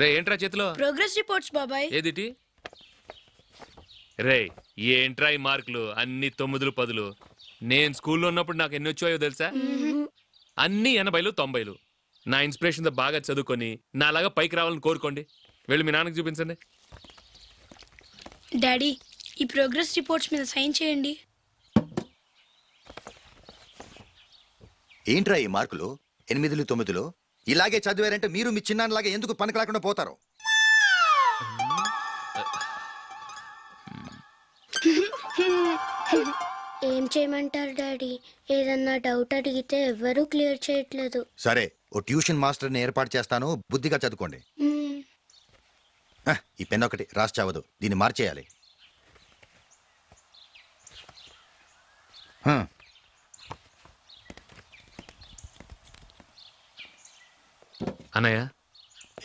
రే ఏంట్రా చేతిలో? Progress reports బాబాయ్. ఏదిటి? రే ఏంట్రా ఈ మార్కులు అన్ని 9లు 10లు? నేను స్కూల్లో ఉన్నప్పుడు నాకు ఎన్ని వచ్చాయో తెలుసా? అన్ని 80లు 90లు. నా ఇన్స్పిరేషన్ తో బాగా చదువుకొని నాలాగా పైకి రావాలని కోరుకోండి. వెళ్ళి మీ నాన్నకి చూపించండి. డాడీ ఈ ప్రోగ్రెస్ రిపోర్ట్స్ మీద సైన్ చేయండి. ఏంట్రా ఈ మార్కులు 8లు 9లు? ఇలాగే చదివారంటే మీరు మీ చిన్నాన్నలాగా ఎందుకు పనికి లేకుండా పోతారు? ఏం చేయమంటారు డాడీ? ఏదన్నా డౌట్ అడిగితే ఎవ్వరూ క్లియర్ చేయట్లేదు. సరే ఓ ట్యూషన్ మాస్టర్ని ఏర్పాటు చేస్తాను, బుద్ధిగా చదువుకోండి. ఈ పెన్ ఒకటి రాసి చావదు, దీన్ని మార్చేయాలి. అన్నయ్య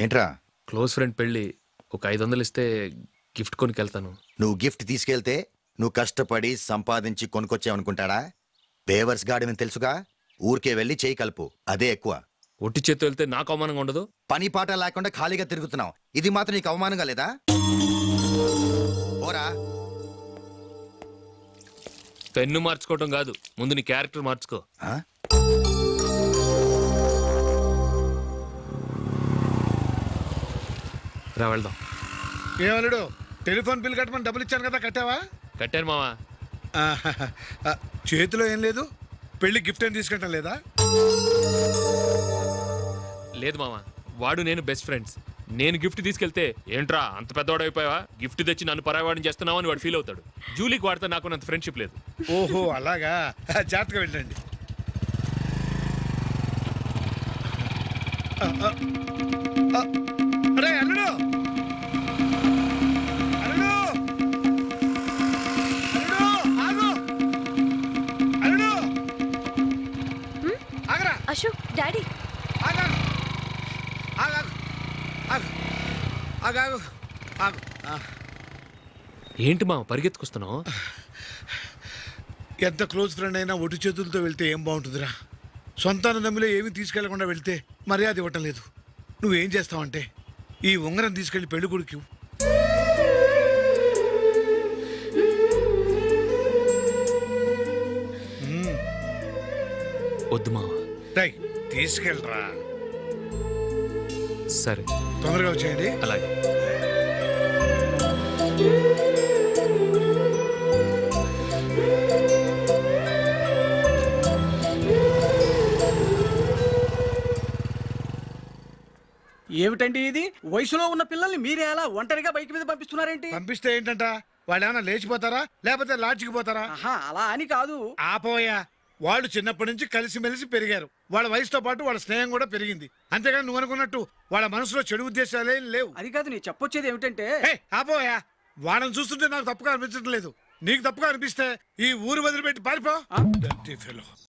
ఏంట్రా? క్లోజ్ ఫ్రెండ్ పెళ్ళి ఒక 500 ఇస్తే గిఫ్ట్ కొనుకెళ్తాను. నువ్వు గిఫ్ట్ తీసుకెళ్తే నువ్వు కష్టపడి సంపాదించి కొనుక్కొచ్చావనుకుంటాడా? బేవర్స్ గాడిని తెలుసుగా, ఊరికే వెళ్ళి చేయి కలుపు, అదే ఎక్కువ. ఒట్టి చేత్తో వెళ్తే నాకు అవమానంగా ఉండదు? పని పాట లేకుండా ఖాళీగా తిరుగుతున్నావు, ఇది మాత్రం నీకు అవమానంగా లేదా? ఓరా. పెన్ను మార్చుకోవటం కాదు, ముందు నీ క్యారెక్టర్ మార్చుకో. రా వెళ్దాం. ఏమలుడు, టెలిఫోన్ బిల్ కట్టమని డబ్బులు ఇచ్చాను కదా, కట్టావా? కట్టాను మావా. చేతిలో ఏం లేదు, పెళ్లి గిఫ్ట్ ఏం తీసుకుంటాం లేదా? లేదు మావా, వాడు నేను బెస్ట్ ఫ్రెండ్స్. నేను గిఫ్ట్ తీసుకెళ్తే ఏంట్రా అంత పెద్దవాడు అయిపోయావా, గిఫ్ట్ తెచ్చి నన్ను పరాయవాడిని చేస్తున్నావు అని వాడు ఫీల్ అవుతాడు. జూలీకి వాడితే నాకు అంత ఫ్రెండ్షిప్ లేదు. ఓహో అలాగా, జాగ్రత్తగా వెళ్ళండి. అరే అల్లుడు, అల్లుడు, అల్లుడు, ఆగు, అల్లుడు, ఆగరా. అశోక్ డాడీ, ఆగు, ఆగు, ఆగు, ఆగు, ఆగు. ఏంటి మావ పరిగెత్తుకొస్తున్నావు? ఎంత క్లోజ్ ఫ్రెండ్ అయినా ఒటి చేతులతో వెళ్తే ఏం బాగుంటుందిరా? సొంతాన నమ్మిలో ఏమీ తీసుకెళ్లకుండా వెళ్తే మర్యాద ఇవ్వటం లేదు. నువ్వేం చేస్తావంటే ఈ ఉంగరం తీసుకెళ్లి పెళ్లి కొడుకు వద్దు మావ. రై తీసుకెళ్ళరా. సరే తొందరగా వచ్చేయండి. అలాగే. ఏమిటండి ఇది? వయసులో ఉన్న పిల్లల్ని మీరే అలా ఒంటరిగా బైక్ మీద పంపిస్తున్నారేంటి? పంపిస్తే ఏంటంట, వాళ్ళు ఏమైనా లేచిపోతారా లేకపోతే లాడ్జికి పోతారా? అలా అని కాదు. ఆపోయా, వాళ్ళు చిన్నప్పటి నుంచి కలిసిమెలిసి పెరిగారు. వాళ్ళ వయసుతో పాటు వాళ్ళ స్నేహం కూడా పెరిగింది. అంతేగాని నువ్వు అనుకున్నట్టు వాళ్ళ మనసులో చెడు ఉద్దేశాలేం లేవు. అది కాదు, నేను చెప్పొచ్చేది ఏమిటంటే, ఆపోయా, వాళ్ళని చూస్తుంటే నాకు తప్పుగా అనిపించడం లేదు. నీకు తప్పుగా అనిపిస్తే ఈ ఊరు వదిలిపెట్టి పారిపో.